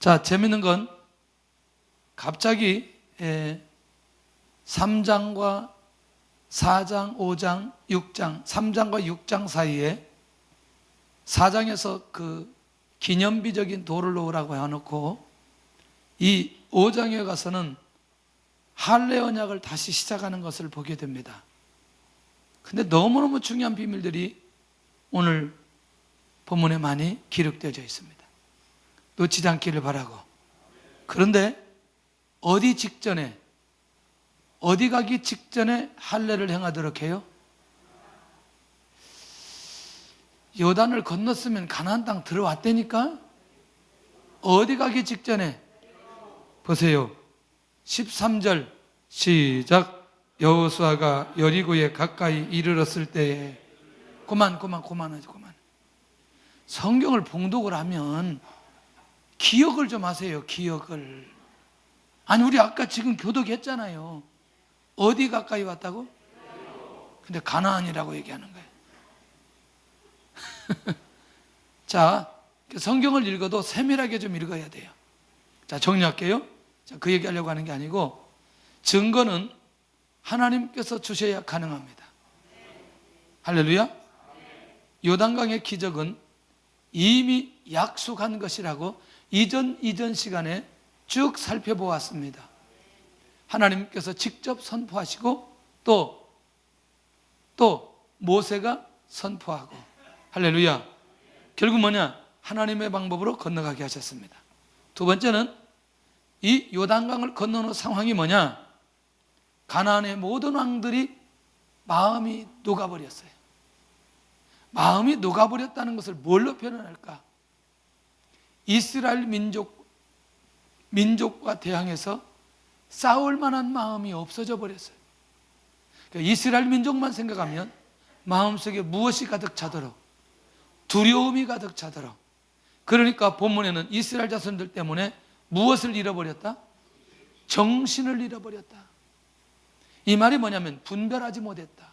자, 재밌는 건 갑자기 3장과 4장, 5장, 6장, 3장과 6장 사이에 4장에서 그 기념비적인 돌을 놓으라고 해놓고 이 5장에 가서는 할례 언약을 다시 시작하는 것을 보게 됩니다. 근데 너무너무 중요한 비밀들이 오늘 본문에 많이 기록되어져 있습니다. 놓치지 않기를 바라고. 그런데 어디 가기 직전에 할례를 행하도록 해요? 요단을 건넜으면 가나안 땅 들어왔다니까? 어디 가기 직전에? 보세요. 13절 시작. 여호수아가 여리고에 가까이 이르렀을 때에 그만하지. 성경을 봉독을 하면 기억을 좀 하세요. 기억을. 아니 우리 아까 지금 교독했잖아요. 어디 가까이 왔다고? 근데 가나안이라고 얘기하는 거예요. 자, 성경을 읽어도 세밀하게 좀 읽어야 돼요. 자, 정리할게요. 자, 그 얘기하려고 하는 게 아니고 증거는 하나님께서 주셔야 가능합니다. 할렐루야. 요단강의 기적은 이미 약속한 것이라고 이전 시간에 쭉 살펴보았습니다. 하나님께서 직접 선포하시고 또 모세가 선포하고. 할렐루야. 결국 뭐냐? 하나님의 방법으로 건너가게 하셨습니다. 두 번째는 이 요단강을 건너는 상황이 뭐냐? 가나안의 모든 왕들이 마음이 녹아버렸어요. 마음이 녹아버렸다는 것을 뭘로 표현할까? 이스라엘 민족과 대항해서 싸울 만한 마음이 없어져 버렸어요. 그러니까 이스라엘 민족만 생각하면 마음속에 무엇이 가득 차도록, 두려움이 가득 차도록. 그러니까 본문에는 이스라엘 자손들 때문에 무엇을 잃어버렸다? 정신을 잃어버렸다. 이 말이 뭐냐면 분별하지 못했다,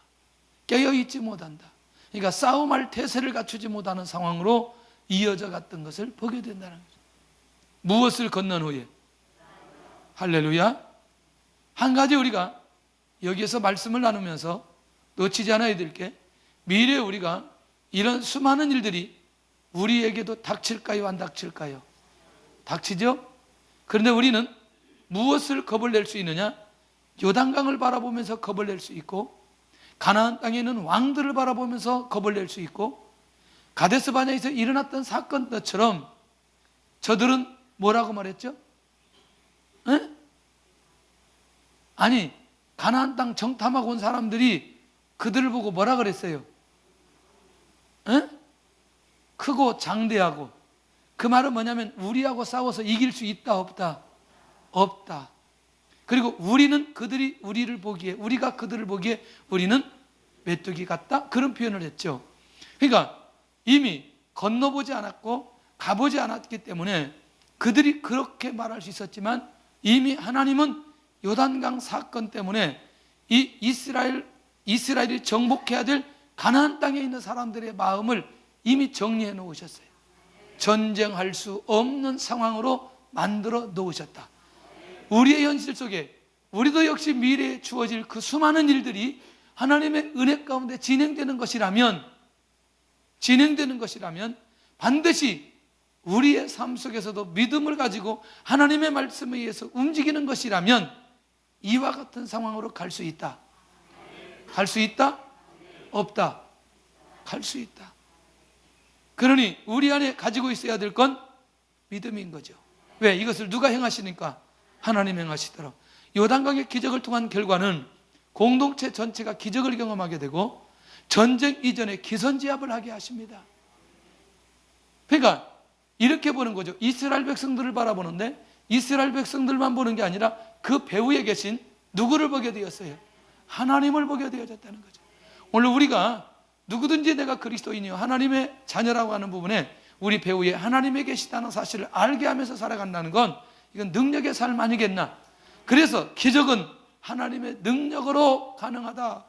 깨어있지 못한다. 그러니까 싸움할 태세를 갖추지 못하는 상황으로 이어져 갔던 것을 보게 된다는 거죠. 무엇을 건넌 후에? 할렐루야. 한 가지 우리가 여기에서 말씀을 나누면서 놓치지 않아야 될 게, 미래에 우리가 이런 수많은 일들이 우리에게도 닥칠까요? 안 닥칠까요? 닥치죠? 그런데 우리는 무엇을 겁을 낼 수 있느냐? 요단강을 바라보면서 겁을 낼 수 있고, 가나안 땅에 있는 왕들을 바라보면서 겁을 낼 수 있고, 가데스 바네아에서 일어났던 사건처럼 저들은 뭐라고 말했죠? 에? 아니 가나안 땅 정탐하고 온 사람들이 그들을 보고 뭐라 그랬어요? 에? 크고 장대하고. 그 말은 뭐냐면 우리하고 싸워서 이길 수 있다 없다? 없다. 그리고 우리가 그들을 보기에 우리는 메뚜기 같다, 그런 표현을 했죠. 그러니까 이미 건너보지 않았고 가보지 않았기 때문에 그들이 그렇게 말할 수 있었지만, 이미 하나님은 요단강 사건 때문에 이 이스라엘이 정복해야 될 가나안 땅에 있는 사람들의 마음을 이미 정리해 놓으셨어요. 전쟁할 수 없는 상황으로 만들어 놓으셨다. 우리의 현실 속에 우리도 역시 미래에 주어질 그 수많은 일들이 하나님의 은혜 가운데 진행되는 것이라면 반드시 우리의 삶 속에서도 믿음을 가지고 하나님의 말씀에 의해서 움직이는 것이라면 이와 같은 상황으로 갈 수 있다. 갈 수 있다? 없다? 갈 수 있다. 그러니 우리 안에 가지고 있어야 될 건 믿음인 거죠. 왜? 이것을 누가 행하시니까? 하나님 행하시더라. 요단강의 기적을 통한 결과는 공동체 전체가 기적을 경험하게 되고 전쟁 이전에 기선제압을 하게 하십니다. 그러니까 이렇게 보는 거죠. 이스라엘 백성들을 바라보는데 이스라엘 백성들만 보는 게 아니라 그 배후에 계신 누구를 보게 되었어요? 하나님을 보게 되어졌다는 거죠. 오늘 우리가 누구든지 내가 그리스도인이요 하나님의 자녀라고 하는 부분에 우리 배후에 하나님이 계시다는 사실을 알게 하면서 살아간다는 건 이건 능력의 삶 아니겠나? 그래서 기적은 하나님의 능력으로 가능하다.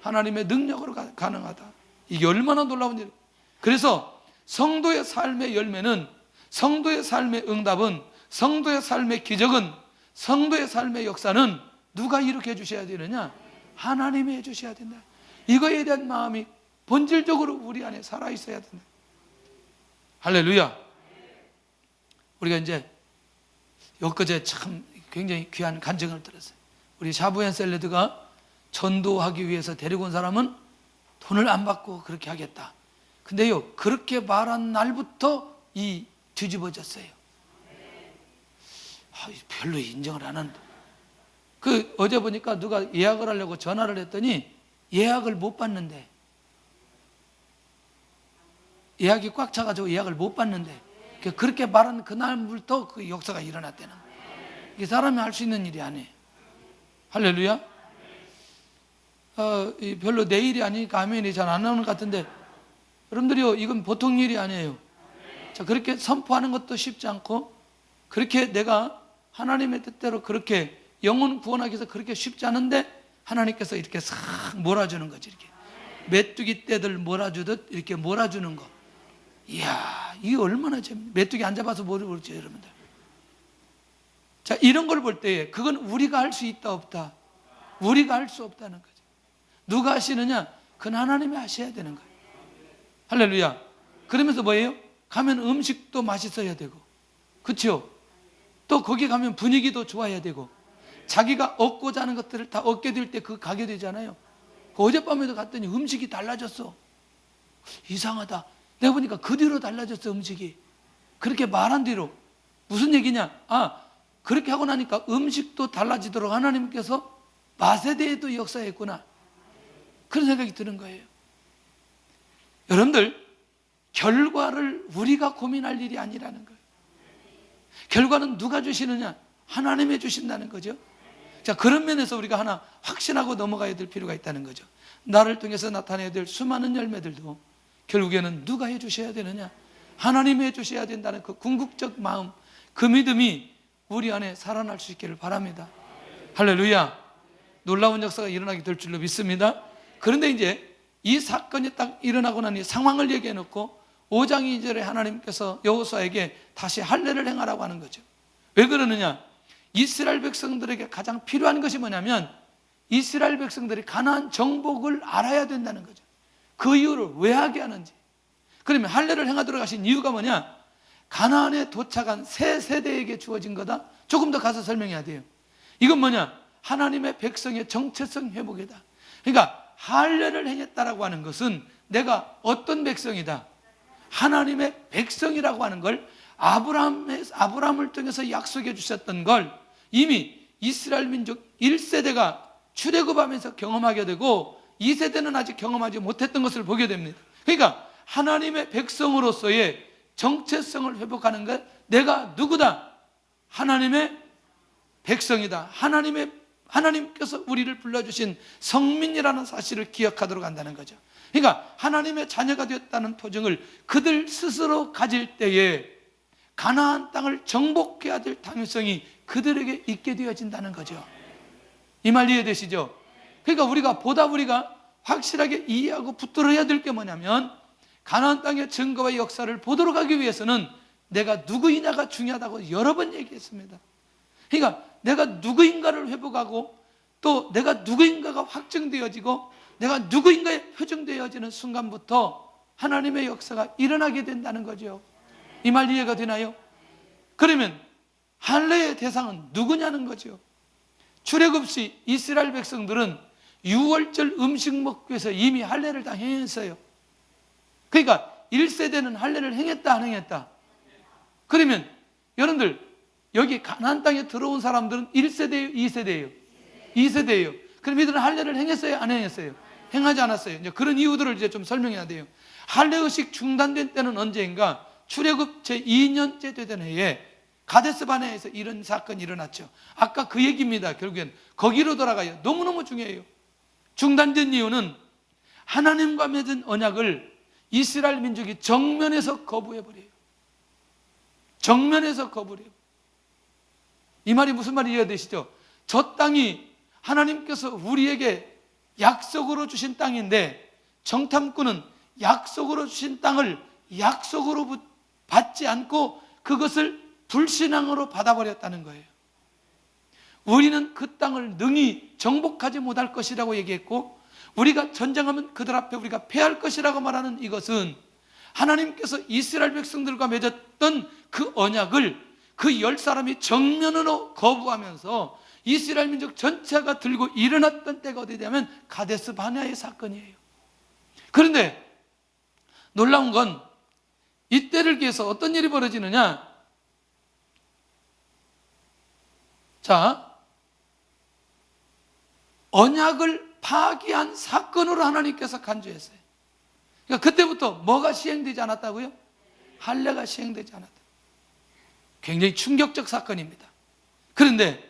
하나님의 능력으로 가능하다. 이게 얼마나 놀라운 일. 그래서 성도의 삶의 열매는 성도의 삶의 응답은, 성도의 삶의 기적은, 성도의 삶의 역사는 누가 일으켜 주셔야 되느냐? 하나님이 해주셔야 된다. 이거에 대한 마음이 본질적으로 우리 안에 살아있어야 된다. 할렐루야. 우리가 이제 엊그제 참 굉장히 귀한 간증을 들었어요. 우리 샤브앤 셀레드가 전도하기 위해서 데리고 온 사람은 돈을 안 받고 그렇게 하겠다. 근데요, 그렇게 말한 날부터 이 뒤집어졌어요. 별로 인정을 안 한다. 어제 보니까 누가 예약을 하려고 전화를 했더니 예약을 못 받는데, 예약이 꽉 차가지고 예약을 못 받는데, 그렇게 말한 그날부터 그 역사가 일어났다는 거예요. 이게 사람이 할 수 있는 일이 아니에요. 할렐루야. 별로 내 일이 아니니까 아멘이 잘 안 나오는 것 같은데, 여러분들이요, 이건 보통 일이 아니에요. 자, 그렇게 선포하는 것도 쉽지 않고, 그렇게 내가 하나님의 뜻대로 그렇게 영혼 구원하기 위해서 그렇게 쉽지 않은데, 하나님께서 이렇게 싹 몰아주는 거지. 이렇게 메뚜기 떼들 몰아주듯 이렇게 몰아주는 거. 이야, 이게 얼마나 메뚜기 안 잡아서 모르죠, 여러분들. 자, 이런 걸 볼 때 그건 우리가 할 수 있다 없다? 우리가 할 수 없다는 거죠. 누가 하시느냐? 그건 하나님이 하셔야 되는 거예요. 할렐루야. 그러면서 뭐예요? 가면 음식도 맛있어야 되고, 그렇죠? 또 거기 가면 분위기도 좋아야 되고, 자기가 얻고자 하는 것들을 다 얻게 될 때 그 가게 되잖아요. 어젯밤에도 갔더니 음식이 달라졌어. 이상하다. 내가 보니까 그 뒤로 달라졌어, 음식이. 그렇게 말한 뒤로. 무슨 얘기냐? 그렇게 하고 나니까 음식도 달라지도록 하나님께서 맛에 대해도 역사했구나. 그런 생각이 드는 거예요. 여러분들, 결과를 우리가 고민할 일이 아니라는 거예요. 결과는 누가 주시느냐? 하나님이 주신다는 거죠. 자, 그런 면에서 우리가 하나 확신하고 넘어가야 될 필요가 있다는 거죠. 나를 통해서 나타내야 될 수많은 열매들도 결국에는 누가 해주셔야 되느냐? 하나님이 해주셔야 된다는 그 궁극적 마음, 그 믿음이 우리 안에 살아날 수 있기를 바랍니다. 할렐루야. 놀라운 역사가 일어나게 될 줄로 믿습니다. 그런데 이제 이 사건이 딱 일어나고 나니 상황을 얘기해 놓고 5장 2절에 하나님께서 여호수아에게 다시 할례를 행하라고 하는 거죠. 왜 그러느냐? 이스라엘 백성들에게 가장 필요한 것이 뭐냐면, 이스라엘 백성들이 가나안 정복을 알아야 된다는 거죠. 그 이유를 왜 하게 하는지. 그러면 할례를 행하도록 하신 이유가 뭐냐? 가나안에 도착한 새 세대에게 주어진 거다. 조금 더 가서 설명해야 돼요. 이건 뭐냐? 하나님의 백성의 정체성 회복이다. 그러니까 할례를 행했다라고 하는 것은 내가 어떤 백성이다? 하나님의 백성이라고 하는 걸 아브라함을 통해서 약속해 주셨던 걸 이미 이스라엘 민족 1세대가 출애굽하면서 경험하게 되고 2세대는 아직 경험하지 못했던 것을 보게 됩니다. 그러니까 하나님의 백성으로서의 정체성을 회복하는 것, 내가 누구다? 하나님의 백성이다. 하나님께서 우리를 불러주신 성민이라는 사실을 기억하도록 한다는 거죠. 그러니까 하나님의 자녀가 되었다는 표정을 그들 스스로 가질 때에 가나안 땅을 정복해야 될 당위성이 그들에게 있게 되어진다는 거죠. 이 말 이해되시죠? 그러니까 우리가 확실하게 이해하고 붙들어야 될 게 뭐냐면, 가나안 땅의 증거와 역사를 보도록 하기 위해서는 내가 누구이냐가 중요하다고 여러 번 얘기했습니다. 그러니까 내가 누구인가를 회복하고, 또 내가 누구인가가 확증되어지고 내가 누구인가에 표정되어지는 순간부터 하나님의 역사가 일어나게 된다는 거죠. 이 말 이해가 되나요? 그러면 할례의 대상은 누구냐는 거죠. 출애굽 시 이스라엘 백성들은 유월절 음식 먹기 위해서 이미 할례를 다 행했어요. 그러니까 1세대는 할례를 행했다 안 행했다? 그러면 여러분들, 여기 가나안 땅에 들어온 사람들은 1세대예요, 2세대예요? 2세대예요. 그럼 이들은 할례를 행했어요, 안 행했어요? 행하지 않았어요. 이제 그런 이유들을 이제 좀 설명해야 돼요. 할례 의식 중단된 때는 언제인가? 출애굽 제 2년째 되던 해에 가데스 바네아에서 이런 사건이 일어났죠. 아까 그 얘기입니다. 결국엔 거기로 돌아가요. 너무너무 중요해요. 중단된 이유는 하나님과 맺은 언약을 이스라엘 민족이 정면에서 거부해버려요. 정면에서 거부해요. 이 말이 무슨 말이 이해되시죠? 저 땅이 하나님께서 우리에게 약속으로 주신 땅인데, 정탐꾼은 약속으로 주신 땅을 약속으로 받지 않고 그것을 불신앙으로 받아버렸다는 거예요. 우리는 그 땅을 능히 정복하지 못할 것이라고 얘기했고, 우리가 전쟁하면 그들 앞에 우리가 패할 것이라고 말하는 이것은 하나님께서 이스라엘 백성들과 맺었던 그 언약을 그 10사람이 정면으로 거부하면서 이스라엘 민족 전체가 들고 일어났던 때가 어디냐면 가데스 바네아의 사건이에요. 그런데 놀라운 건 이때를 기해서 어떤 일이 벌어지느냐? 자, 언약을 파기한 사건으로 하나님께서 간주했어요. 그러니까 그때부터 뭐가 시행되지 않았다고요? 할례가 시행되지 않았다. 굉장히 충격적 사건입니다. 그런데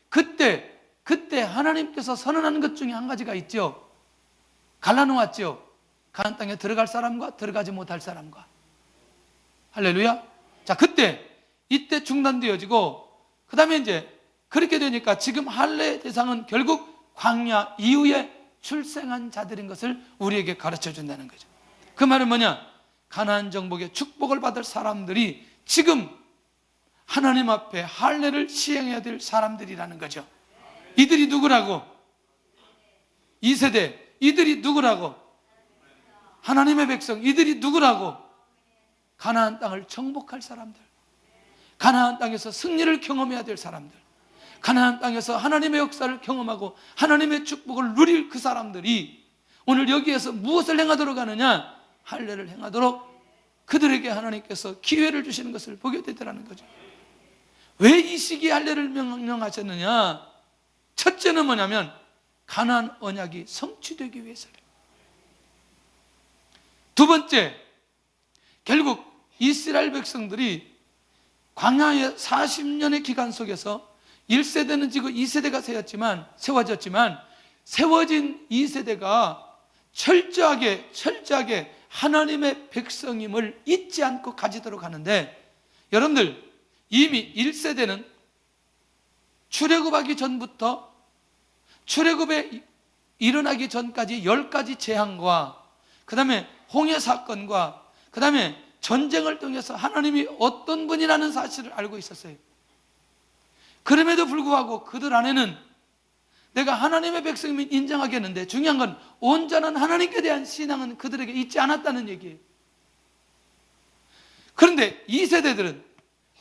그때 하나님께서 선언하는 것 중에 한 가지가 있죠. 갈라놓았죠. 가나안 땅에 들어갈 사람과 들어가지 못할 사람과. 할렐루야. 자, 이때 중단되어지고, 그 다음에 이제 그렇게 되니까 지금 할례 대상은 결국 광야 이후에 출생한 자들인 것을 우리에게 가르쳐 준다는 거죠. 그 말은 뭐냐? 가나안 정복의 축복을 받을 사람들이 지금 하나님 앞에 할례를 시행해야 될 사람들이라는 거죠. 이들이 누구라고? 2세대. 이들이 누구라고? 하나님의 백성. 이들이 누구라고? 가나안 땅을 정복할 사람들, 가나안 땅에서 승리를 경험해야 될 사람들, 가나안 땅에서 하나님의 역사를 경험하고 하나님의 축복을 누릴 그 사람들이 오늘 여기에서 무엇을 행하도록 하느냐? 할례를 행하도록 그들에게 하나님께서 기회를 주시는 것을 보게 되더라는 거죠. 왜 이 시기에 할례를 명령하셨느냐? 첫째는 뭐냐면 가나안 언약이 성취되기 위해서래요. 두 번째, 결국 이스라엘 백성들이 광야의 40년의 기간 속에서 1세대는 지고 2세대가 세워졌지만 세워진 2세대가 철저하게 하나님의 백성임을 잊지 않고 가지도록 하는데, 여러분들 이미 1세대는 출애굽하기 전부터 출애굽에 일어나기 전까지 10가지 재앙과 그 다음에 홍해 사건과 그 다음에 전쟁을 통해서 하나님이 어떤 분이라는 사실을 알고 있었어요. 그럼에도 불구하고 그들 안에는 내가 하나님의 백성임을 인정하겠는데, 중요한 건 온전한 하나님께 대한 신앙은 그들에게 있지 않았다는 얘기예요. 그런데 이 세대들은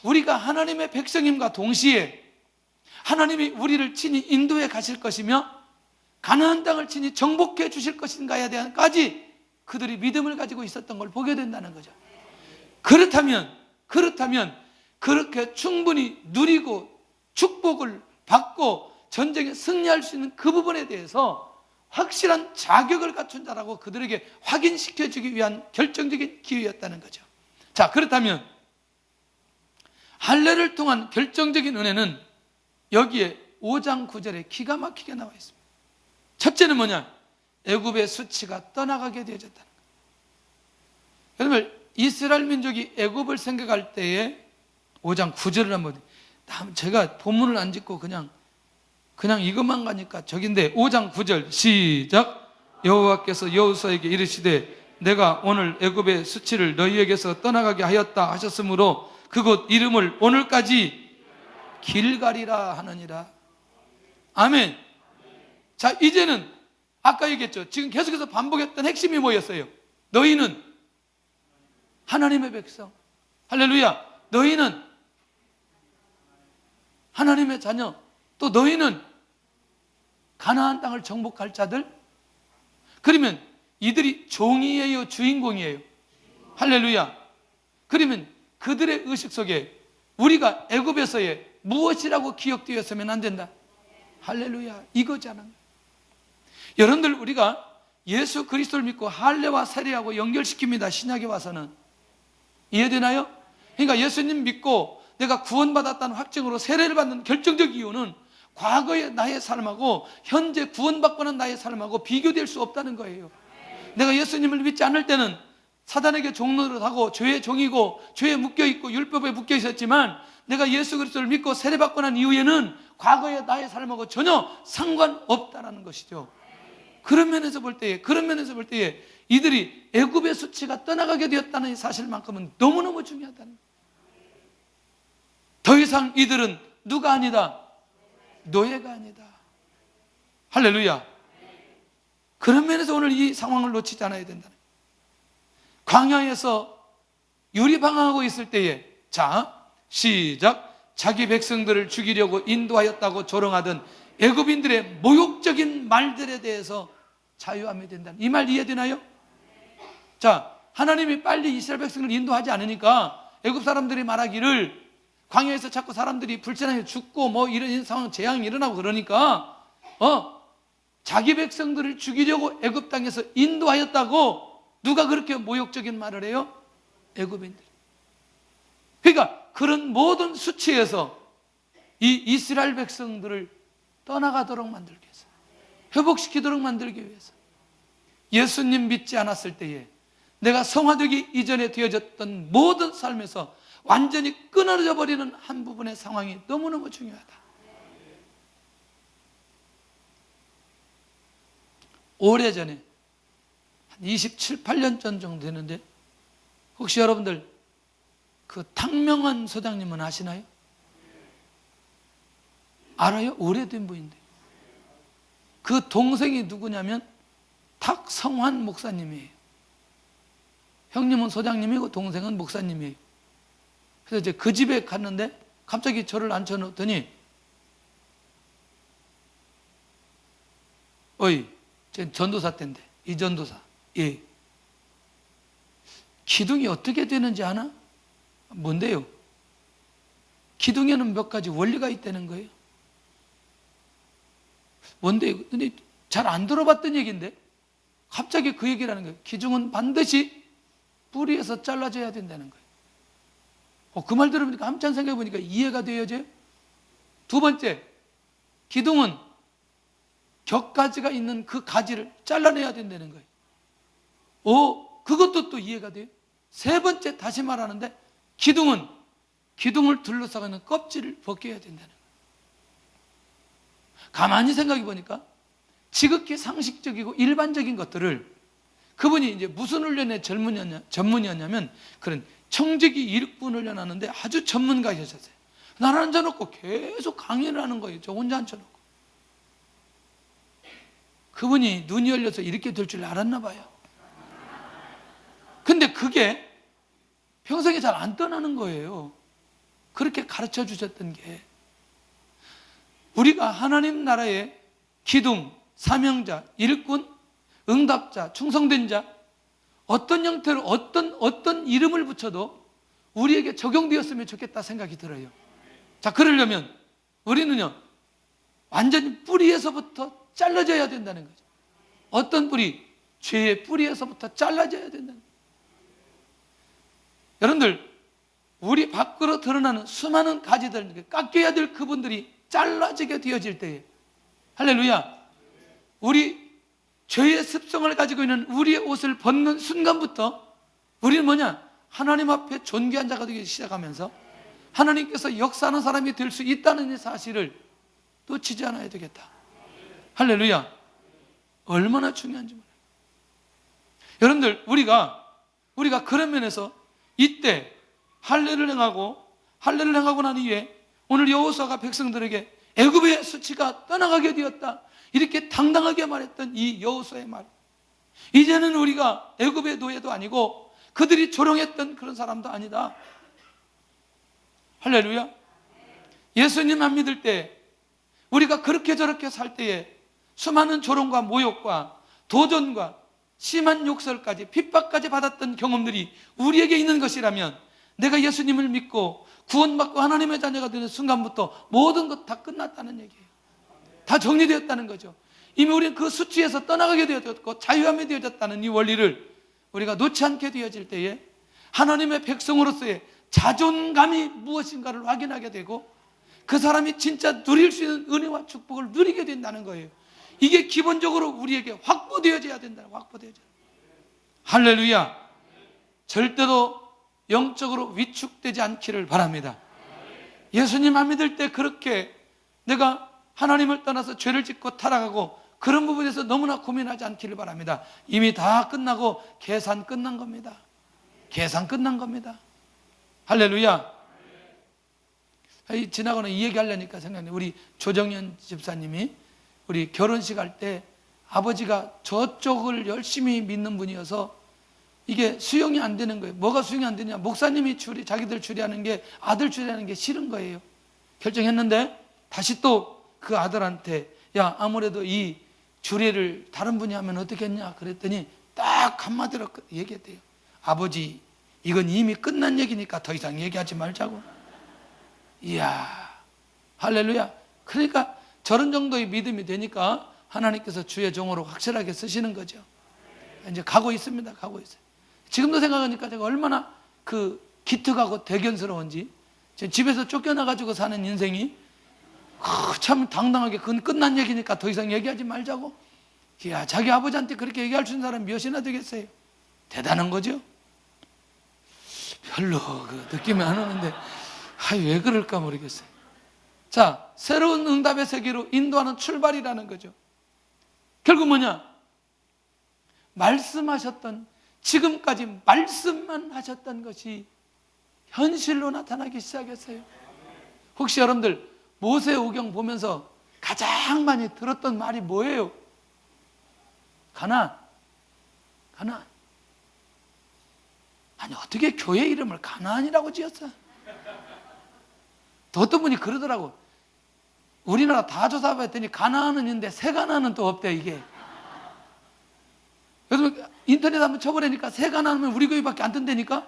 우리가 하나님의 백성임과 동시에 하나님이 우리를 친히 인도해 가실 것이며 가나안 땅을 친히 정복해 주실 것인가에 대한까지 그들이 믿음을 가지고 있었던 걸 보게 된다는 거죠. 그렇다면 그렇게 충분히 누리고 축복을 받고 전쟁에 승리할 수 있는 그 부분에 대해서 확실한 자격을 갖춘 자라고 그들에게 확인시켜주기 위한 결정적인 기회였다는 거죠. 자, 그렇다면 할례를 통한 결정적인 은혜는 여기에 5장 9절에 기가 막히게 나와 있습니다. 첫째는 뭐냐? 애굽의 수치가 떠나가게 되어졌다는 거예요. 여러분, 이스라엘 민족이 애굽을 생각할 때에 5장 9절을 한번, 제가 본문을 안 짓고 그냥 이것만 가니까 저긴데, 5장 9절 시작. 여호와께서 여호수아에게 이르시되 내가 오늘 애굽의 수치를 너희에게서 떠나가게 하였다 하셨으므로 그곳 이름을 오늘까지 길갈이라 하느니라. 아멘. 자, 이제는 아까 얘기했죠. 지금 계속해서 반복했던 핵심이 뭐였어요? 너희는 하나님의 백성. 할렐루야. 너희는 하나님의 자녀. 또 너희는 가나안 땅을 정복할 자들. 그러면 이들이 종이에요, 주인공이에요? 할렐루야. 그러면 그들의 의식 속에 우리가 애굽에서의 무엇이라고 기억되었으면 안 된다. 할렐루야. 이거잖아. 여러분들, 우리가 예수 그리스도를 믿고 할례와 세례하고 연결시킵니다. 신약에 와서는. 이해되나요? 그러니까 예수님 믿고 내가 구원받았다는 확증으로 세례를 받는 결정적 이유는 과거의 나의 삶하고 현재 구원받고 난 나의 삶하고 비교될 수 없다는 거예요. 내가 예수님을 믿지 않을 때는 사단에게 종노릇하고 죄의 종이고 죄에 묶여있고 율법에 묶여있었지만, 내가 예수 그리스도를 믿고 세례받고 난 이후에는 과거의 나의 삶하고 전혀 상관없다는 것이죠. 그런 면에서 볼 때에 이들이 애굽의 수치가 떠나가게 되었다는 사실만큼은 너무너무 중요하다는 거예요. 더 이상 이들은 누가 아니다? 노예가 아니다. 할렐루야. 그런 면에서 오늘 이 상황을 놓치지 않아야 된다. 광야에서 유리방황하고 있을 때에, 자, 시작. 자기 백성들을 죽이려고 인도하였다고 조롱하던 애굽인들의 모욕적인 말들에 대해서 자유하면 된다. 이 말 이해되나요? 자, 하나님이 빨리 이스라엘 백성을 인도하지 않으니까 애굽 사람들이 말하기를, 광야에서 자꾸 사람들이 불편하게 죽고 뭐 이런 상황, 재앙이 일어나고 그러니까 자기 백성들을 죽이려고 애굽 땅에서 인도하였다고 누가 그렇게 모욕적인 말을 해요? 애굽인들. 그러니까 그런 모든 수치에서 이 이스라엘 백성들을 떠나가도록 만들기 위해서, 회복시키도록 만들기 위해서, 예수님 믿지 않았을 때에 내가 성화되기 이전에 되어졌던 모든 삶에서 완전히 끊어져 버리는 한 부분의 상황이 너무너무 중요하다. 오래전에 한 27, 8년 전 정도 되는데, 혹시 여러분들 그 탕명환 소장님은 아시나요? 알아요? 오래된 분인데. 그 동생이 누구냐면 탁성환 목사님이에요. 형님은 소장님이고 동생은 목사님이에요. 그래서 이제 그 집에 갔는데 갑자기 저를 앉혀놓더니, 어이, 제 전도사 때인데, 이 전도사, 예, 기둥이 어떻게 되는지 아나? 뭔데요? 기둥에는 몇 가지 원리가 있다는 거예요. 뭔데요? 근데 잘 안 들어봤던 얘기인데 갑자기 그 얘기를 하는 거예요. 기둥은 반드시 뿌리에서 잘라져야 된다는 거예요. 그 말 들으니까 한참 생각해 보니까 이해가 되어져요. 두 번째, 기둥은 격가지가 있는 그 가지를 잘라내야 된다는 거예요. 그것도 또 이해가 돼요. 세 번째, 다시 말하는데 기둥을 둘러싸고 있는 껍질을 벗겨야 된다는 거예요. 가만히 생각해 보니까 지극히 상식적이고 일반적인 것들을 그분이 이제 무슨 훈련의 전문이었냐면 그런 청지기 일꾼 훈련하는데 아주 전문가이셨어요. 나를 앉혀놓고 계속 강의를 하는 거예요. 저 혼자 앉혀놓고. 그분이 눈이 열려서 이렇게 될 줄 알았나 봐요. 근데 그게 평생에 잘 안 떠나는 거예요. 그렇게 가르쳐 주셨던 게, 우리가 하나님 나라의 기둥, 사명자, 일꾼, 응답자, 충성된 자, 어떤 형태로 어떤 이름을 붙여도 우리에게 적용되었으면 좋겠다 생각이 들어요. 자, 그러려면 우리는요, 완전히 뿌리에서부터 잘라져야 된다는 거죠. 어떤 뿌리? 죄의 뿌리에서부터 잘라져야 된다는 거죠. 여러분들, 우리 밖으로 드러나는 수많은 가지들, 깎여야 될 그분들이 잘라지게 되어질 때에, 할렐루야, 우리 죄의 습성을 가지고 있는 우리의 옷을 벗는 순간부터 우리는 뭐냐? 하나님 앞에 존귀한 자가 되기 시작하면서 하나님께서 역사하는 사람이 될 수 있다는 이 사실을 놓치지 않아야 되겠다. 할렐루야. 얼마나 중요한지 몰라요. 여러분들, 우리가 그런 면에서 이때 할례를 행하고 난 이후에 오늘 여호수아가 백성들에게 애굽의 수치가 떠나가게 되었다, 이렇게 당당하게 말했던 이 여호수아의 말, 이제는 우리가 애굽의 노예도 아니고 그들이 조롱했던 그런 사람도 아니다. 할렐루야. 예수님 안 믿을 때, 우리가 그렇게 저렇게 살 때에 수많은 조롱과 모욕과 도전과 심한 욕설까지, 핍박까지 받았던 경험들이 우리에게 있는 것이라면, 내가 예수님을 믿고 구원받고 하나님의 자녀가 되는 순간부터 모든 것 다 끝났다는 얘기예요. 다 정리되었다는 거죠. 이미 우리는 그 수치에서 떠나가게 되어졌고 자유함이 되어졌다는 이 원리를 우리가 놓지 않게 되어질 때에 하나님의 백성으로서의 자존감이 무엇인가를 확인하게 되고, 그 사람이 진짜 누릴 수 있는 은혜와 축복을 누리게 된다는 거예요. 이게 기본적으로 우리에게 확보되어져야 된다는, 확보되어져야. 할렐루야. 절대로 영적으로 위축되지 않기를 바랍니다. 예수님 안 믿을 때 그렇게 내가 하나님을 떠나서 죄를 짓고 타락하고 그런 부분에서 너무나 고민하지 않기를 바랍니다. 이미 다 끝나고 계산 끝난 겁니다. 계산 끝난 겁니다. 할렐루야. 지나가는 이 얘기 하려니까 생각나요. 우리 조정현 집사님이 우리 결혼식 할 때 아버지가 저쪽을 열심히 믿는 분이어서 이게 수용이 안 되는 거예요. 뭐가 수용이 안 되냐? 목사님이 자기들 추리하는 게, 아들 추리하는 게 싫은 거예요. 결정했는데 다시 또 그 아들한테, 야, 아무래도 이 주례를 다른 분이 하면 어떻겠냐 그랬더니 딱 한마디로 얘기했대요. 아버지, 이건 이미 끝난 얘기니까 더 이상 얘기하지 말자고. 이야, 할렐루야. 그러니까 저런 정도의 믿음이 되니까 하나님께서 주의 종으로 확실하게 쓰시는 거죠. 이제 가고 있습니다. 가고 있어요. 지금도 생각하니까 제가 얼마나 그 기특하고 대견스러운지. 집에서 쫓겨나가지고 사는 인생이 참 당당하게 그건 끝난 얘기니까 더 이상 얘기하지 말자고. 이야, 자기 아버지한테 그렇게 얘기할 수 있는 사람이 몇이나 되겠어요. 대단한 거죠. 별로 그 느낌이 안 오는데 왜 그럴까 모르겠어요. 자, 새로운 응답의 세계로 인도하는 출발이라는 거죠. 결국 뭐냐? 말씀하셨던, 지금까지 말씀만 하셨던 것이 현실로 나타나기 시작했어요. 혹시 여러분들 모세오경 보면서 가장 많이 들었던 말이 뭐예요? 가나안. 아니, 어떻게 교회 이름을 가나안이라고 지었어? 또 어떤 분이 그러더라고. 우리나라 다 조사해봤더니 가나안은 있는데 새 가나안은 또 없대, 이게. 그래서 인터넷 한번 쳐보라니까 새 가나안은 우리 교회밖에 안 뜬다니까?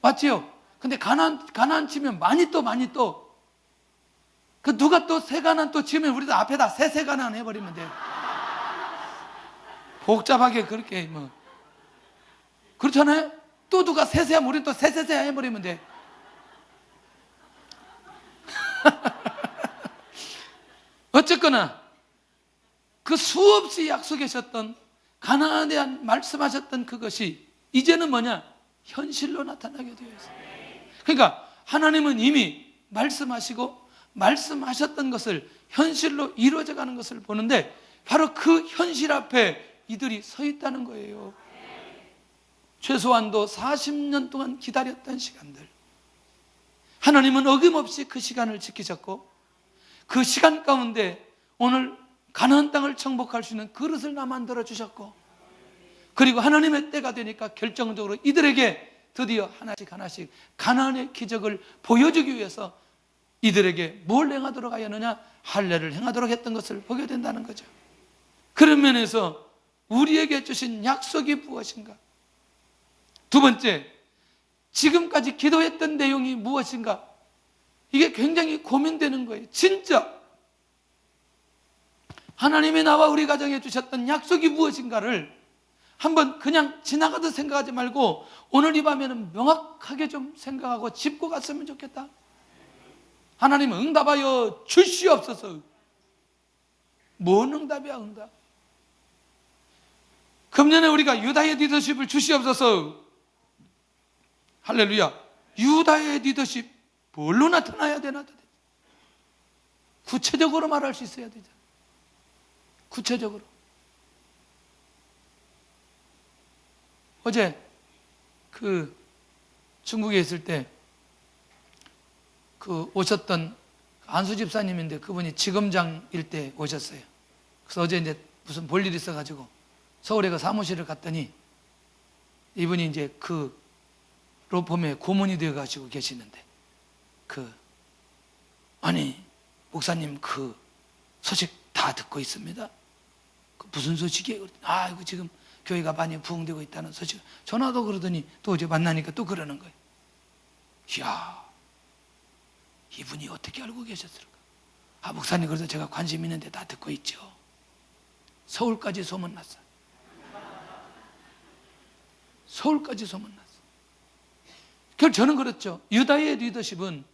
맞지요? 근데 가나안 치면 많이 떠. 그 누가 또 새 가나안 또 지으면 우리도 앞에다 새 가나안 해버리면 돼. 복잡하게 그렇게 뭐. 그렇잖아요? 또 누가 새하면 우리는 또 새 해버리면 돼. 어쨌거나 그 수없이 약속하셨던 가나안에 대한 말씀하셨던 그것이 이제는 뭐냐? 현실로 나타나게 되어 있어요. 그러니까 하나님은 이미 말씀하시고 말씀하셨던 것을 현실로 이루어져 가는 것을 보는데 바로 그 현실 앞에 이들이 서 있다는 거예요. 최소한도 40년 동안 기다렸던 시간들, 하나님은 어김없이 그 시간을 지키셨고 그 시간 가운데 오늘 가나안 땅을 정복할 수 있는 그릇을 나 만들어 주셨고, 그리고 하나님의 때가 되니까 결정적으로 이들에게 드디어 하나씩 가나안의 기적을 보여주기 위해서 이들에게 뭘 행하도록 하였느냐? 할례를 행하도록 했던 것을 보게 된다는 거죠. 그런 면에서 우리에게 주신 약속이 무엇인가? 두 번째, 지금까지 기도했던 내용이 무엇인가? 이게 굉장히 고민되는 거예요. 진짜 하나님이 나와 우리 가정에 주셨던 약속이 무엇인가를 한번 그냥 지나가듯 생각하지 말고 오늘 이 밤에는 명확하게 좀 생각하고 짚고 갔으면 좋겠다. 하나님 응답하여 주시옵소서. 뭔 응답이야, 응답? 금년에 우리가 유다의 리더십을 주시옵소서. 할렐루야. 유다의 리더십 뭘로 나타나야 되나? 구체적으로 말할 수 있어야 되잖아. 구체적으로. 어제 그 중국에 있을 때 그 오셨던 안수 집사님인데 그분이 지검장일 때 오셨어요. 그래서 어제 이제 무슨 볼일이 있어가지고 서울에 그 사무실을 갔더니 이분이 이제 그 로펌의 고문이 되어가지고 계시는데 아니 목사님 그 소식 다 듣고 있습니다. 그 무슨 소식이에요? 이거 지금 교회가 많이 부흥되고 있다는 소식. 전화도 그러더니 또 어제 만나니까 또 그러는 거예요. 이야, 이분이 어떻게 알고 계셨을까? 목사님 그래서 제가 관심 있는데 다 듣고 있죠. 서울까지 소문났어요. 서울까지 소문났어요. 결국 저는 그렇죠. 유다의 리더십은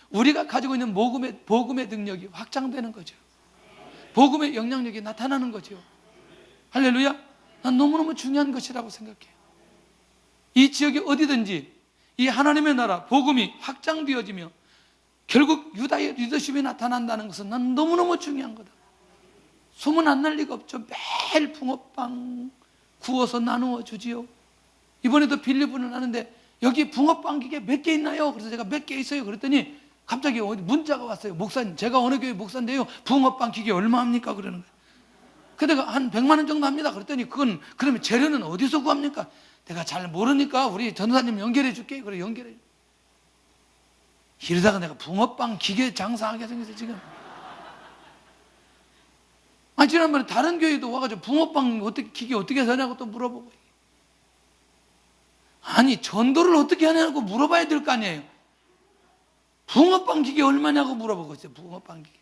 우리가 가지고 있는 복음의 능력이 확장되는 거죠. 복음의 영향력이 나타나는 거죠. 할렐루야. 난 너무너무 중요한 것이라고 생각해요. 이 지역이 어디든지 이 하나님의 나라 복음이 확장되어지며 결국 유다의 리더십이 나타난다는 것은 난 너무너무 중요한 거다. 소문 안 날 리가 없죠. 매일 붕어빵 구워서 나누어 주지요. 이번에도 빌리분을 하는데 여기 붕어빵 기계 몇 개 있나요? 그래서 제가 몇 개 있어요. 그랬더니 갑자기 문자가 왔어요. 목사님, 제가 어느 교회 목사인데요, 붕어빵 기계 얼마합니까? 그러는 거예요. 그래서 한 100만 원 정도 합니다. 그랬더니 그건 그러면 재료는 어디서 구합니까? 내가 잘 모르니까 우리 전도사님 연결해 줄게. 그래 연결해. 이러다가 내가 붕어빵 기계 장사하게 생겼어요 지금. 아니 지난번에 다른 교회도 와가지고 붕어빵 어떻게 기계 어떻게 하냐고 또 물어보고. 아니 전도를 어떻게 하냐고 물어봐야 될 거 아니에요. 붕어빵 기계 얼마냐고 물어보고 있어요. 붕어빵 기계.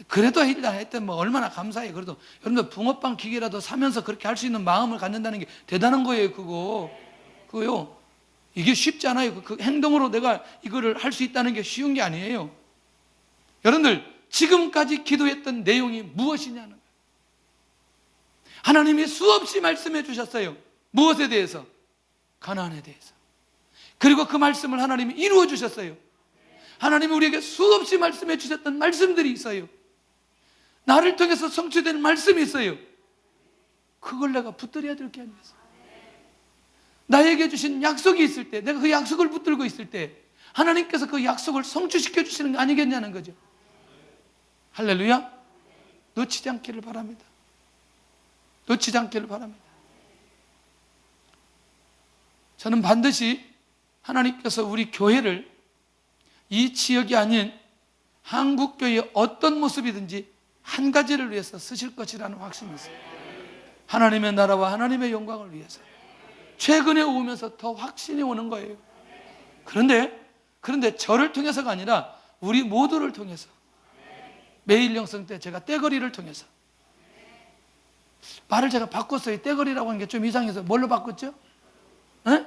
그래도 일단 하여튼 뭐 얼마나 감사해요. 그래도 여러분들 붕어빵 기계라도 사면서 그렇게 할 수 있는 마음을 갖는다는 게 대단한 거예요. 그거요. 이게 쉽지 않아요. 그 행동으로 내가 이거를 할 수 있다는 게 쉬운 게 아니에요. 여러분들 지금까지 기도했던 내용이 무엇이냐는 거예요. 하나님이 수없이 말씀해 주셨어요. 무엇에 대해서? 가나안에 대해서. 그리고 그 말씀을 하나님이 이루어 주셨어요. 하나님이 우리에게 수없이 말씀해 주셨던 말씀들이 있어요. 나를 통해서 성취되는 말씀이 있어요. 그걸 내가 붙들어야 될 게 아니겠어요. 나에게 주신 약속이 있을 때, 내가 그 약속을 붙들고 있을 때 하나님께서 그 약속을 성취시켜 주시는 거 아니겠냐는 거죠. 할렐루야. 놓치지 않기를 바랍니다. 놓치지 않기를 바랍니다. 저는 반드시 하나님께서 우리 교회를 이 지역이 아닌 한국교회의 어떤 모습이든지 한 가지를 위해서 쓰실 것이라는 확신이 있어요. 하나님의 나라와 하나님의 영광을 위해서. 최근에 오면서 더 확신이 오는 거예요. 그런데 저를 통해서가 아니라 우리 모두를 통해서, 매일 영성 때 제가 떼거리를 통해서, 말을 제가 바꿨어요. 떼거리라고 하는 게 좀 이상해서 뭘로 바꿨죠? 네?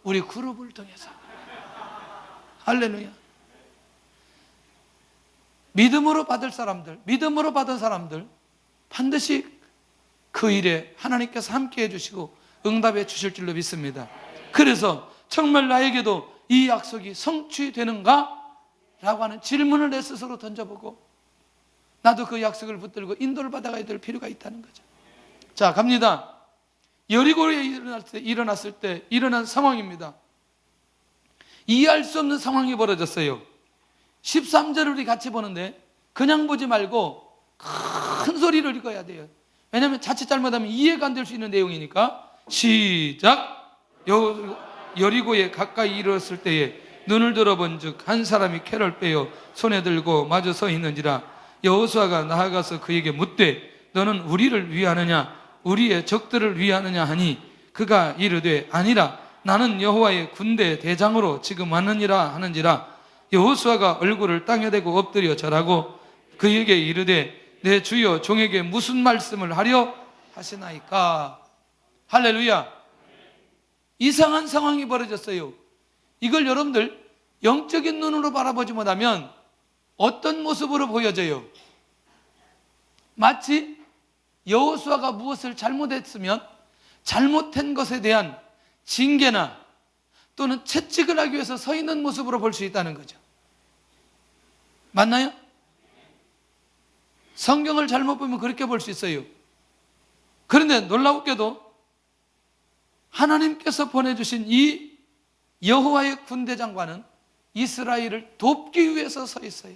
우리 그룹을 통해서. 할렐루야. 믿음으로 받을 사람들, 믿음으로 받은 사람들 반드시 그 일에 하나님께서 함께 해주시고 응답해 주실 줄로 믿습니다. 그래서 정말 나에게도 이 약속이 성취되는가? 라고 하는 질문을 내 스스로 던져보고 나도 그 약속을 붙들고 인도를 받아가야 될 필요가 있다는 거죠. 자, 갑니다. 여리고에 일어났을 때 일어난 상황입니다. 이해할 수 없는 상황이 벌어졌어요. 13절을 우리 같이 보는데 그냥 보지 말고 큰 소리를 읽어야 돼요. 왜냐하면 자칫 잘못하면 이해가 안 될 수 있는 내용이니까. 시작. 여리고에 가까이 이르렀을 때에 눈을 들어본 즉 한 사람이 칼을 빼어 손에 들고 마주 서 있는지라. 여호수아가 나아가서 그에게 묻되 너는 우리를 위하느냐 우리의 적들을 위하느냐 하니 그가 이르되 아니라 나는 여호와의 군대 대장으로 지금 왔느니라 하는지라. 여호수아가 얼굴을 땅에 대고 엎드려 절하고 그에게 이르되 내 주여 종에게 무슨 말씀을 하려 하시나이까. 할렐루야. 이상한 상황이 벌어졌어요. 이걸 여러분들 영적인 눈으로 바라보지 못하면 어떤 모습으로 보여져요? 마치 여호수아가 무엇을 잘못했으면 잘못한 것에 대한 징계나 또는 채찍을 하기 위해서 서 있는 모습으로 볼 수 있다는 거죠. 맞나요? 성경을 잘못 보면 그렇게 볼 수 있어요. 그런데 놀랍게도 하나님께서 보내주신 이 여호와의 군대장관은 이스라엘을 돕기 위해서 서 있어요.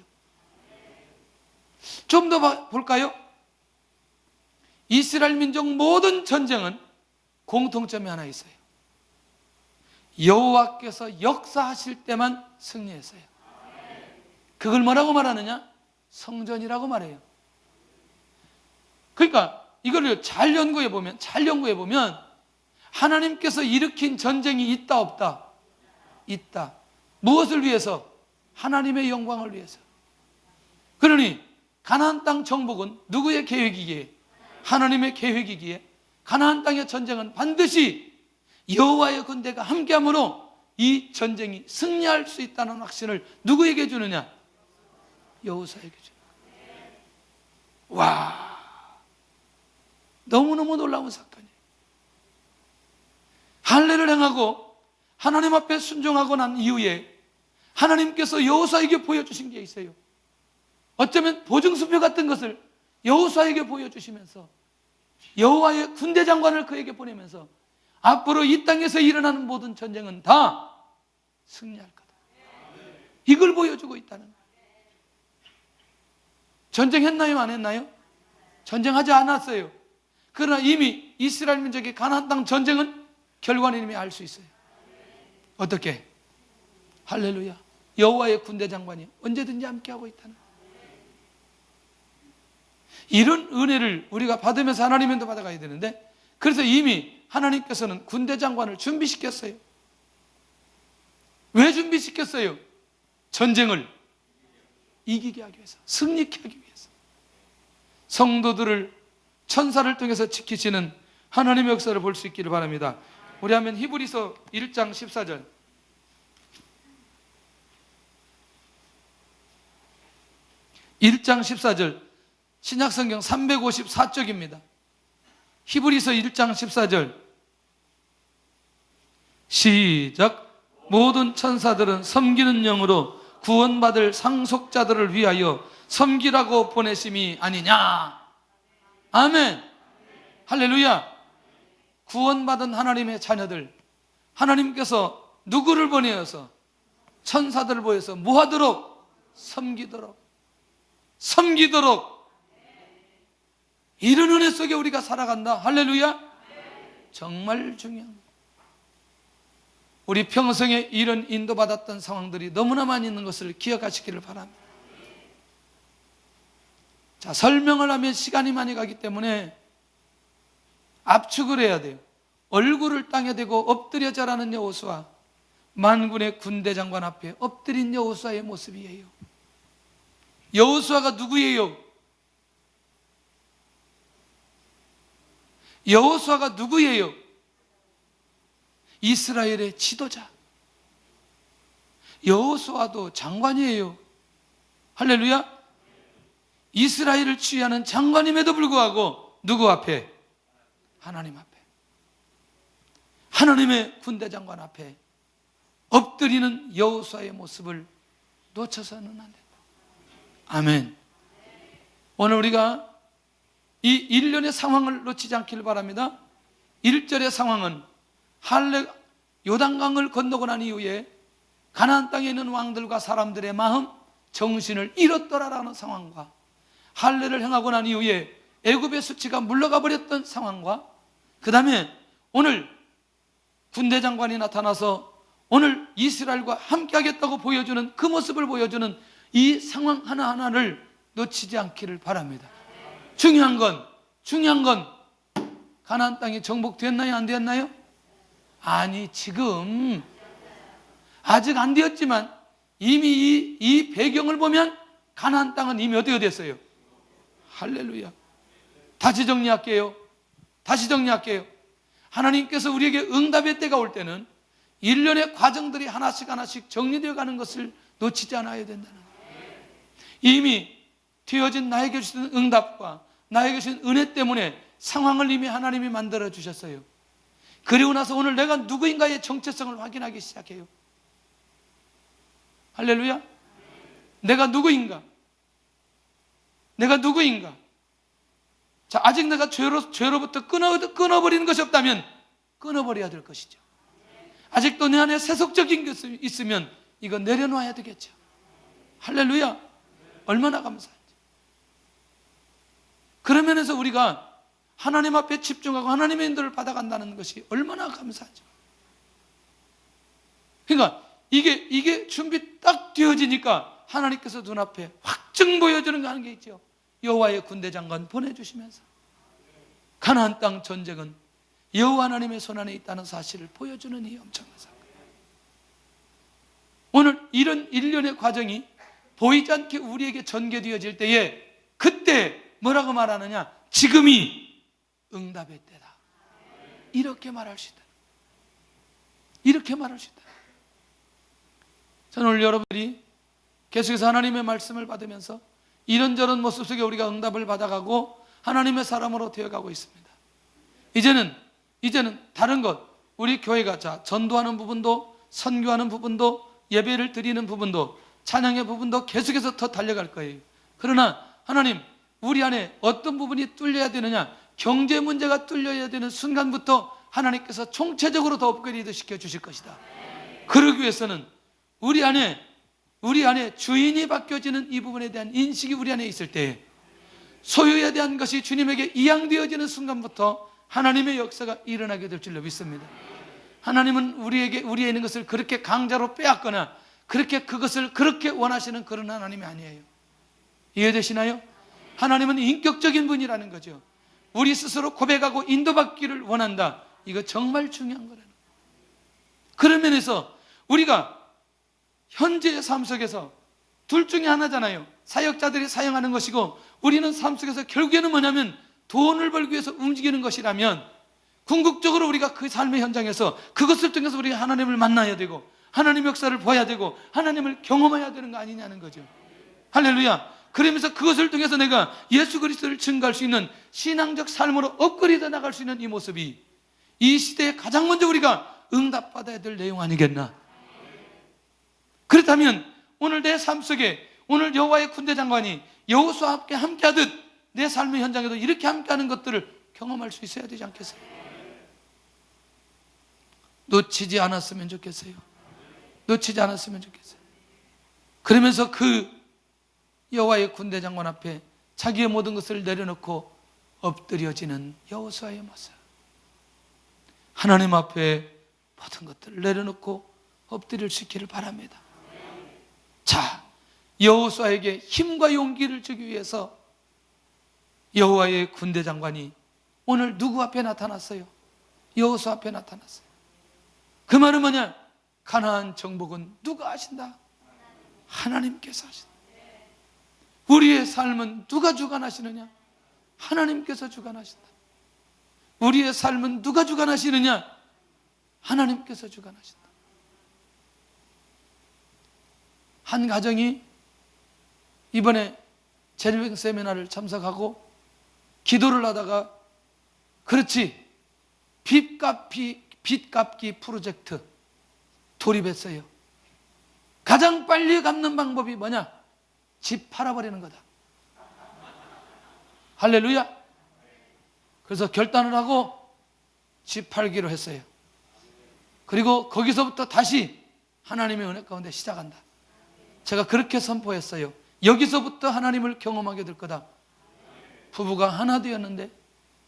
좀 더 볼까요? 이스라엘 민족 모든 전쟁은 공통점이 하나 있어요. 여호와께서 역사하실 때만 승리했어요. 그걸 뭐라고 말하느냐? 성전이라고 말해요. 그러니까 이걸 잘 연구해 보면 하나님께서 일으킨 전쟁이 있다 없다? 있다. 무엇을 위해서? 하나님의 영광을 위해서. 그러니 가나안 땅 정복은 누구의 계획이기에? 하나님의 계획이기에 가나안 땅의 전쟁은 반드시 여호와의 군대가 함께함으로 이 전쟁이 승리할 수 있다는 확신을 누구에게 주느냐? 여호수아에게 주느냐. 와, 너무너무 놀라운 사건이에요. 할례를 행하고 하나님 앞에 순종하고 난 이후에 하나님께서 여호수아에게 보여주신 게 있어요. 어쩌면 보증수표 같은 것을 여호수아에게 보여주시면서 여호와의 군대 장관을 그에게 보내면서 앞으로 이 땅에서 일어나는 모든 전쟁은 다 승리할 거다. 이걸 보여주고 있다는 거예요. 전쟁했나요? 안 했나요? 전쟁하지 않았어요. 그러나 이미 이스라엘 민족의 가나안 땅 전쟁은 결과는 이미 알 수 있어요. 어떻게? 할렐루야. 여호와의 군대 장관이 언제든지 함께하고 있다는 거예요. 이런 은혜를 우리가 받으면서 하나님의 도 받아가야 되는데, 그래서 이미 하나님께서는 군대 장관을 준비시켰어요. 왜 준비시켰어요? 전쟁을 이기게 하기 위해서, 승리케 하기 위해서. 성도들을 천사를 통해서 지키시는 하나님의 역사를 볼 수 있기를 바랍니다. 우리 하면 히브리서 1장 14절. (1장 14절) 신약성경 354쪽입니다. 히브리서 1장 14절 시작. 모든 천사들은 섬기는 영으로 구원받을 상속자들을 위하여 섬기라고 보내심이 아니냐. 아멘. 할렐루야. 구원받은 하나님의 자녀들, 하나님께서 누구를 보내어서? 천사들을 보여서 뭐 하도록? 섬기도록. 이런 은혜 속에 우리가 살아간다. 할렐루야. 정말 중요한 거예요. 우리 평생에 이런 인도받았던 상황들이 너무나 많이 있는 것을 기억하시기를 바랍니다. 자, 설명을 하면 시간이 많이 가기 때문에 압축을 해야 돼요. 얼굴을 땅에 대고 엎드려 절하는 여호수아, 만군의 군대 장관 앞에 엎드린 여호수아의 모습이에요. 여호수아가 누구예요? 여호수아가 누구예요? 이스라엘의 지도자. 여호수아도 장관이에요. 할렐루야. 이스라엘을 치유하는 장관임에도 불구하고 누구 앞에? 하나님 앞에, 하나님의 군대 장관 앞에 엎드리는 여호수아의 모습을 놓쳐서는 안 된다. 아멘. 오늘 우리가 이 일련의 상황을 놓치지 않기를 바랍니다. 1절의 상황은 요단강을 건너고 난 이후에 가나안 땅에 있는 왕들과 사람들의 마음, 정신을 잃었더라라는 상황과, 할례를 행하고 난 이후에 애굽의 수치가 물러가 버렸던 상황과, 그 다음에 오늘 군대 장관이 나타나서 오늘 이스라엘과 함께 하겠다고 보여주는 그 모습을 보여주는 이 상황 하나하나를 놓치지 않기를 바랍니다. 중요한 건 가나안 땅이 정복됐나요? 안 되었나요? 아니, 지금 아직 안 되었지만 이미 이 배경을 보면 가나안 땅은 이미 어떻게 됐어요? 할렐루야. 다시 정리할게요. 하나님께서 우리에게 응답의 때가 올 때는 일련의 과정들이 하나씩 정리되어 가는 것을 놓치지 않아야 된다는 거예요. 이미 되어진 나에게 주신 응답과 나에게 주신 은혜 때문에 상황을 이미 하나님이 만들어 주셨어요. 그리고 나서 오늘 내가 누구인가의 정체성을 확인하기 시작해요. 할렐루야. 내가 누구인가? 자, 아직 내가 죄로부터 끊어버리는 것이 없다면 끊어버려야 될 것이죠. 아직도 내 안에 세속적인 것이 있으면 이거 내려놔야 되겠죠. 할렐루야. 얼마나 감사한지. 그런 면에서 우리가 하나님 앞에 집중하고 하나님의 인도를 받아간다는 것이 얼마나 감사하죠. 그러니까 이게 준비 딱 되어지니까 하나님께서 눈앞에 확증 보여주는 거 하는 게 있죠. 여호와의 군대 장관 보내주시면서 가나안 땅 전쟁은 여호와 하나님의 손안에 있다는 사실을 보여주는 이 엄청난 사건. 오늘 이런 일련의 과정이 보이지 않게 우리에게 전개되어질 때에 그때 뭐라고 말하느냐? 지금이 응답의 때다. 이렇게 말할 수 있다. 저는 오늘 여러분들이 계속해서 하나님의 말씀을 받으면서 이런저런 모습 속에 우리가 응답을 받아가고 하나님의 사람으로 되어가고 있습니다. 이제는 다른 것, 우리 교회가 전도하는 부분도, 선교하는 부분도, 예배를 드리는 부분도, 찬양의 부분도 계속해서 더 달려갈 거예요. 그러나 하나님, 우리 안에 어떤 부분이 뚫려야 되느냐? 경제 문제가 뚫려야 되는 순간부터 하나님께서 총체적으로 더 업그레이드 시켜 주실 것이다. 그러기 위해서는 우리 안에 우리 안에 주인이 바뀌어지는 이 부분에 대한 인식이 우리 안에 있을 때, 소유에 대한 것이 주님에게 이양되어지는 순간부터 하나님의 역사가 일어나게 될 줄로 믿습니다. 하나님은 우리에 있는 것을 그렇게 강자로 빼앗거나 그렇게 그것을 그렇게 원하시는 그런 하나님이 아니에요. 이해되시나요? 하나님은 인격적인 분이라는 거죠. 우리 스스로 고백하고 인도받기를 원한다. 이거 정말 중요한 거라는 거예요. 그런 면에서 우리가 현재의 삶 속에서 둘 중에 하나잖아요. 사역자들이 사용하는 것이고, 우리는 삶 속에서 결국에는 뭐냐면 돈을 벌기 위해서 움직이는 것이라면, 궁극적으로 우리가 그 삶의 현장에서 그것을 통해서 우리가 하나님을 만나야 되고 하나님의 역사를 봐야 되고 하나님을 경험해야 되는 거 아니냐는 거죠. 할렐루야. 그러면서 그것을 통해서 내가 예수 그리스도를 증거할 수 있는 신앙적 삶으로 업그레이드 나갈 수 있는 이 모습이 이 시대에 가장 먼저 우리가 응답받아야 될 내용 아니겠나. 그렇다면 오늘 내 삶 속에, 오늘 여호와의 군대 장관이 여호수아와 함께하듯 내 삶의 현장에도 이렇게 함께하는 것들을 경험할 수 있어야 되지 않겠어요? 놓치지 않았으면 좋겠어요. 놓치지 않았으면 좋겠어요. 그러면서 그 여호와의 군대 장관 앞에 자기의 모든 것을 내려놓고 엎드려지는 여호수아의 모습. 하나님 앞에 모든 것들을 내려놓고 엎드릴 수 있기를 바랍니다. 자, 여호수아에게 힘과 용기를 주기 위해서 여호와의 군대 장관이 오늘 누구 앞에 나타났어요? 여호수아 앞에 나타났어요. 그 말은 뭐냐? 가나안 정복은 누가 하신다? 하나님께서 하신다. 우리의 삶은 누가 주관하시느냐? 하나님께서 주관하신다. 우리의 삶은 누가 주관하시느냐? 하나님께서 주관하신다. 한 가정이 이번에 재림행 세미나를 참석하고 기도를 하다가, 그렇지, 빚 갚기 프로젝트 돌입했어요. 가장 빨리 갚는 방법이 뭐냐? 집 팔아버리는 거다. 할렐루야. 그래서 결단을 하고 집 팔기로 했어요. 그리고 거기서부터 다시 하나님의 은혜 가운데 시작한다. 제가 그렇게 선포했어요. 여기서부터 하나님을 경험하게 될 거다. 부부가 하나 되었는데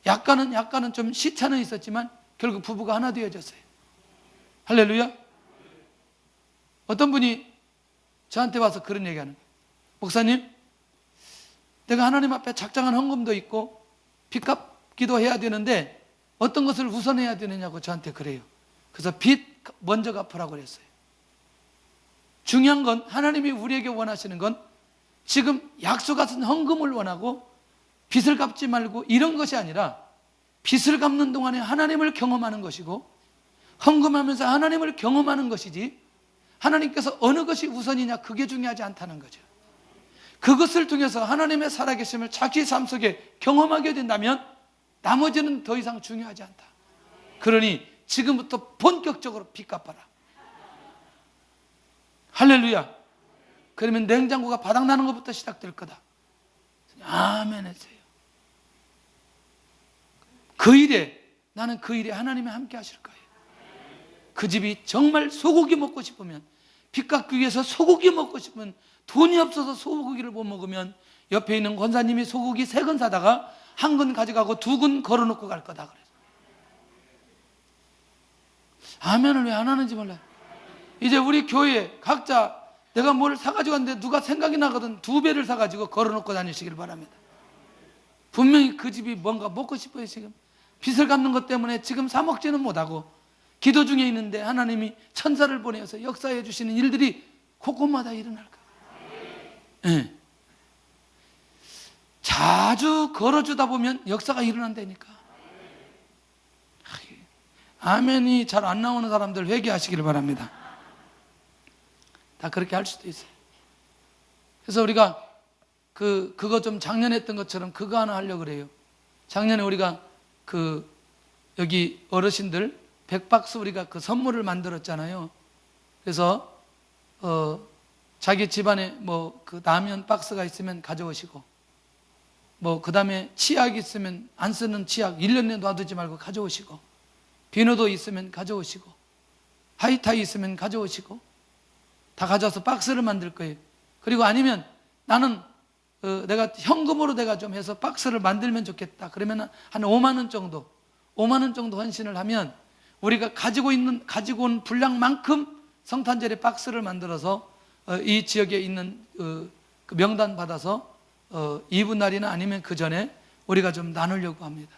약간은 좀 시차는 있었지만 결국 부부가 하나 되어졌어요. 할렐루야. 어떤 분이 저한테 와서 그런 얘기하는 거예요. 목사님, 내가 하나님 앞에 작정한 헌금도 있고 빚 갚기도 해야 되는데 어떤 것을 우선해야 되느냐고 저한테 그래요. 그래서 빚 먼저 갚으라고 그랬어요. 중요한 건, 하나님이 우리에게 원하시는 건 지금 약속 같은 헌금을 원하고 빚을 갚지 말고 이런 것이 아니라, 빚을 갚는 동안에 하나님을 경험하는 것이고 헌금하면서 하나님을 경험하는 것이지, 하나님께서 어느 것이 우선이냐 그게 중요하지 않다는 거죠. 그것을 통해서 하나님의 살아계심을 자기 삶 속에 경험하게 된다면 나머지는 더 이상 중요하지 않다. 그러니 지금부터 본격적으로 빚 갚아라. 할렐루야. 그러면 냉장고가 바닥나는 것부터 시작될 거다. 아멘 했어요. 나는 그 일에 하나님이 함께 하실 거예요. 그 집이 정말 소고기 먹고 싶으면, 빚 갚기 위해서 소고기 먹고 싶으면, 돈이 없어서 소고기를 못 먹으면 옆에 있는 권사님이 소고기 3근 사다가 1근 가져가고 2근 걸어놓고 갈 거다 그래서. 아멘을 왜 안 하는지 몰라요. 이제 우리 교회에 각자 내가 뭘 사가지고 왔는데 누가 생각이 나거든 2배를 사가지고 걸어놓고 다니시길 바랍니다. 분명히 그 집이 뭔가 먹고 싶어요. 지금 빚을 갚는 것 때문에 지금 사 먹지는 못하고 기도 중에 있는데 하나님이 천사를 보내서 역사해 주시는 일들이 곳곳마다 일어날 거예요. 네. 자주 걸어주다 보면 역사가 일어난다니까. 아멘이 잘 안 나오는 사람들 회개하시기를 바랍니다. 다 그렇게 할 수도 있어요. 그래서 우리가 그거 좀 작년에 했던 것처럼 그거 하나 하려고 그래요. 작년에 우리가 여기 어르신들 100박스 우리가 그 선물을 만들었잖아요. 그래서 자기 집안에 그 라면 박스가 있으면 가져오시고, 그 다음에 치약 있으면 안 쓰는 치약 1년 내에 놔두지 말고 가져오시고, 비누도 있으면 가져오시고, 하이타이 있으면 가져오시고, 다 가져와서 박스를 만들 거예요. 그리고 아니면 나는 내가 현금으로 내가 좀 해서 박스를 만들면 좋겠다. 그러면 한 5만 원 정도 헌신을 하면 우리가 가지고 온 분량만큼 성탄절에 박스를 만들어서 이 지역에 있는 그 명단 받아서 이브날이나 아니면 그 전에 우리가 좀 나누려고 합니다.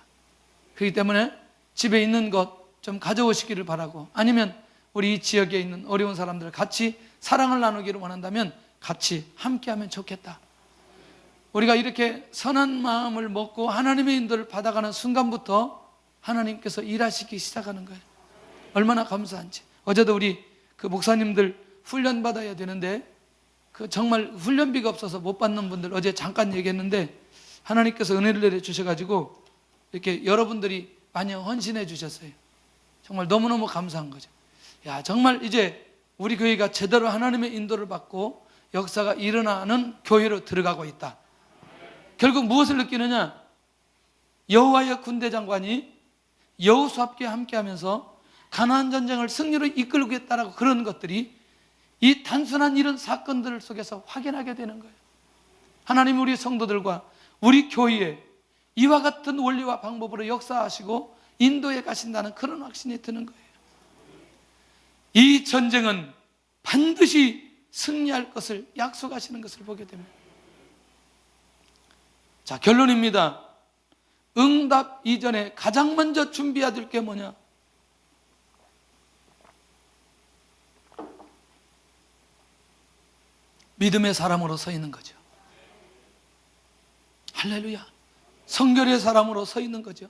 그렇기 때문에 집에 있는 것 좀 가져오시기를 바라고, 아니면 우리 이 지역에 있는 어려운 사람들 같이 사랑을 나누기를 원한다면 같이 함께하면 좋겠다. 우리가 이렇게 선한 마음을 먹고 하나님의 인도를 받아가는 순간부터 하나님께서 일하시기 시작하는 거예요. 얼마나 감사한지. 어제도 우리 그 목사님들 훈련 받아야 되는데 그 정말 훈련비가 없어서 못 받는 분들 어제 잠깐 얘기했는데, 하나님께서 은혜를 내려 주셔가지고 이렇게 여러분들이 많이 헌신해 주셨어요. 정말 너무너무 감사한 거죠. 야, 정말 이제 우리 교회가 제대로 하나님의 인도를 받고 역사가 일어나는 교회로 들어가고 있다. 결국 무엇을 느끼느냐? 여호와의 군대 장관이 여호수아와 함께하면서 가나안 전쟁을 승리로 이끌겠다라고 그런 것들이 이 단순한 이런 사건들 속에서 확인하게 되는 거예요. 하나님 우리 성도들과 우리 교회에 이와 같은 원리와 방법으로 역사하시고 인도에 가신다는 그런 확신이 드는 거예요. 이 전쟁은 반드시 승리할 것을 약속하시는 것을 보게 됩니다. 자, 결론입니다. 응답 이전에 가장 먼저 준비해야 될 게 뭐냐? 믿음의 사람으로 서 있는 거죠. 할렐루야. 성결의 사람으로 서 있는 거죠.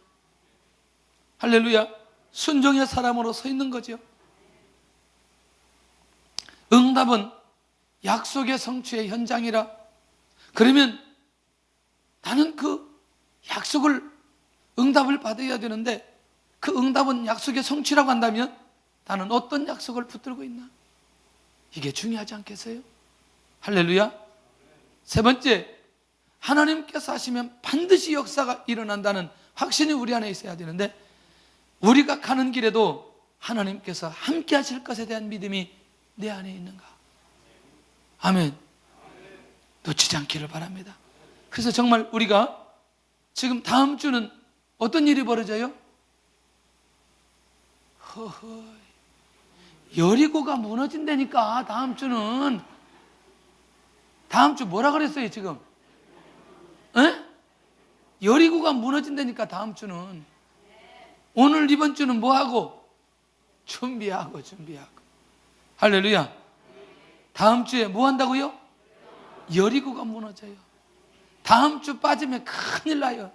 할렐루야. 순종의 사람으로 서 있는 거죠. 응답은 약속의 성취의 현장이라. 그러면 나는 그 약속을, 응답을 받아야 되는데 그 응답은 약속의 성취라고 한다면 나는 어떤 약속을 붙들고 있나? 이게 중요하지 않겠어요? 할렐루야. 세 번째, 하나님께서 하시면 반드시 역사가 일어난다는 확신이 우리 안에 있어야 되는데, 우리가 가는 길에도 하나님께서 함께 하실 것에 대한 믿음이 내 안에 있는가? 아멘. 놓치지 않기를 바랍니다. 그래서 정말 우리가 지금 다음 주는 어떤 일이 벌어져요? 허허, 여리고가 무너진다니까. 다음 주는, 다음 주 뭐라 그랬어요 지금? 에? 여리고가 무너진다니까. 다음 주는, 오늘 이번 주는 뭐하고? 준비하고. 할렐루야. 다음 주에 뭐 한다고요? 여리고가 무너져요. 다음 주 빠지면 큰일 나요.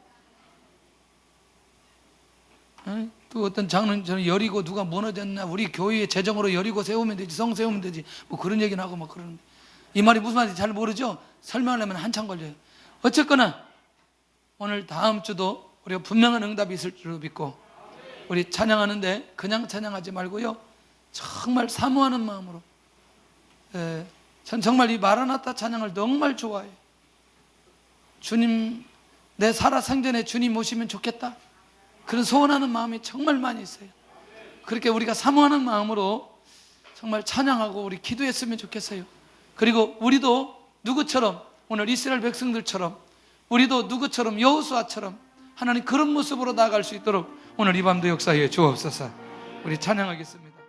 에? 또 어떤 장로님, 여리고 누가 무너졌나, 우리 교회의 재정으로 여리고 세우면 되지, 성 세우면 되지, 뭐 그런 얘기는 하고 막 그러는데, 이 말이 무슨 말인지 잘 모르죠? 설명하려면 한참 걸려요. 어쨌거나 오늘 다음 주도 우리가 분명한 응답이 있을 줄로 믿고, 우리 찬양하는데 그냥 찬양하지 말고요, 정말 사모하는 마음으로. 전 정말 이 마라나타 찬양을 정말 좋아해요. 주님, 내 살아 생전에 주님 오시면 좋겠다, 그런 소원하는 마음이 정말 많이 있어요. 그렇게 우리가 사모하는 마음으로 정말 찬양하고 우리 기도했으면 좋겠어요. 그리고 우리도 누구처럼, 오늘 이스라엘 백성들처럼, 우리도 누구처럼, 여호수아처럼 하나님 그런 모습으로 나아갈 수 있도록 오늘 이 밤도 역사해 주옵소서. 우리 찬양하겠습니다.